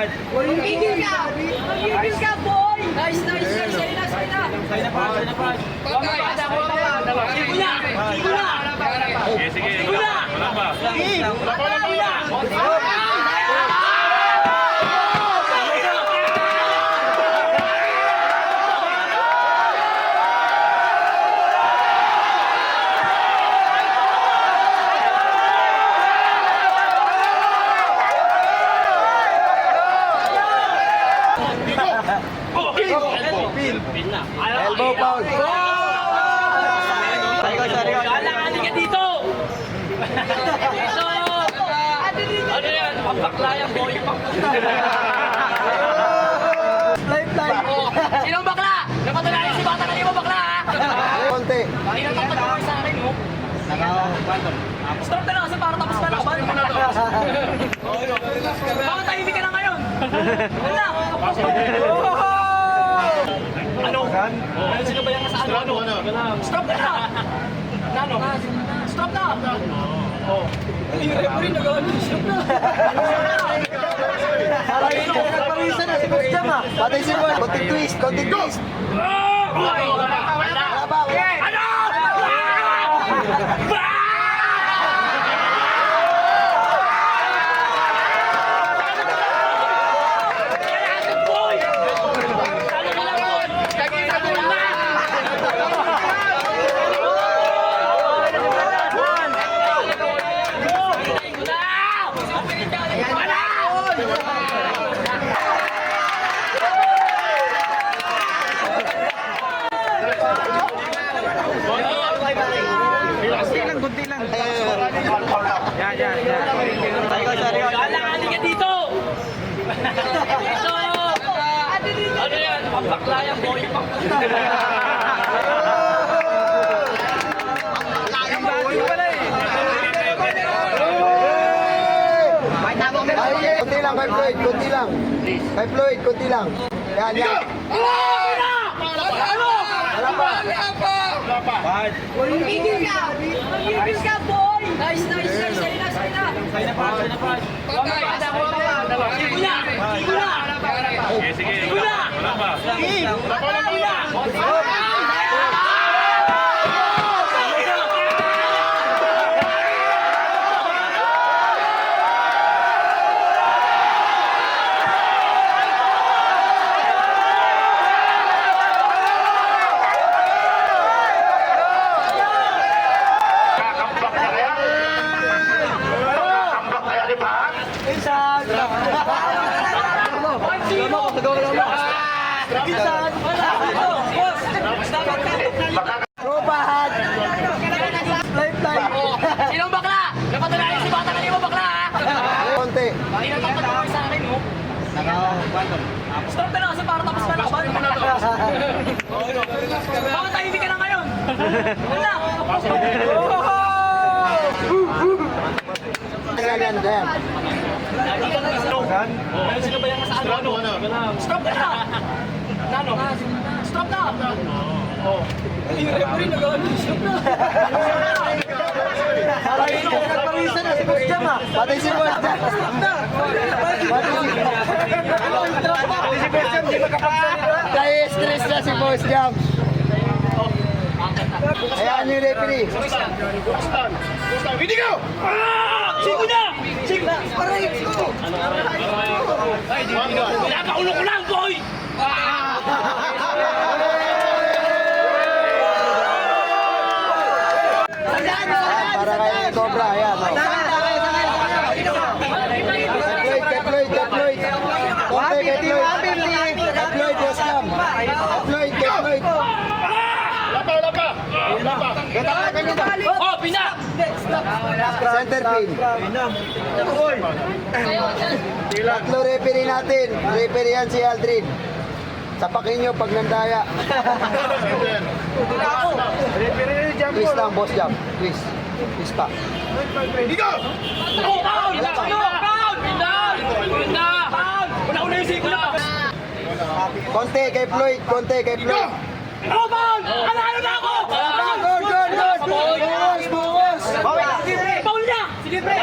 Tumigil ka! Tumigil ka, boy! Nice, nice, nice! Sa'yo na, sa'yo na! Sa'yo na pa, sa'yo na pa! Sigo na! Sigo na! Sige. Sigo na! Wala pa. Wala pa! Elbow foul. Alakali ka dito! Dito! Ano yan? Pampaklayan, boy! Lifeline. Sinong bakla? Napatunayan si Bata kanina mo bakla, ha? Konti. Bakit na patuloy sa akin, mo? Stop na lang kasi para tapos na lang. Bakit tahimik ka na ngayon? Wala! Ano? Ano sino ba yung nasa ano? Stop na lang! Ano? Stop na! Yung referee nag-ano? Stop na! Nagparisan na si Boss Jam ah. Patay si Boss. Konting twist, konting twist. Wala ba? Ano? Kunti lang. Yan. Alakali ka dito! Dito! Ano yan? Pampaklayan, boy! Kunti lang, kay Floyd, kunti lang. Kay Floyd, kunti lang. Yan. Wala pa. Tumigil ka! Tumigil ka, boy! Nice, nice, nice! Sa'yo na, sa'yo na! Sa'yo na pa, sa'yo na pa! Sigo na! Sigo na! Sige. Sigo na! Wala pa. Tropahan. Lifeline. Sinong bakla? Napatunayan si Bata kanina mo bakla, ha? Konti. Bakit na patuloy sa akin, mo? Stop na lang kasi para tapos na lang. Bakit tahimik ka na ngayon? Wala! Yan. Ano sino ba yung nasa ano? Stop na lang! Ano? Stop na! Yung referee nag-ano? Stop na! Nagparisan na si Boss Jam ah. Patay si Boss Jam. Patay si Boss Jam, di makapagsalita. Kaya stress na si Boss Jam. Ayan yung referee. Hindi ko! Sigo na! Sigo na! Aray ko! Wala ka ulo ko lang, boy! Para kay Cobra, ayan. Kay Floyd. Konti kay Floyd. Kay Floyd, Boss Jam. Kay Floyd. Oh, pinak! Center pin. Tatlo referee natin. Referee yan si Aldrin. Sapakin nyo pag nandaya. Please lang, Boss Jam. Please. Please pa. Oh, pound! Pound! Pinda! Pound! Una-una yung sigo na! Konti kay Floyd. Oh, pound! Ano na ako! Good. Bukas. Paul niya! Sige, pre!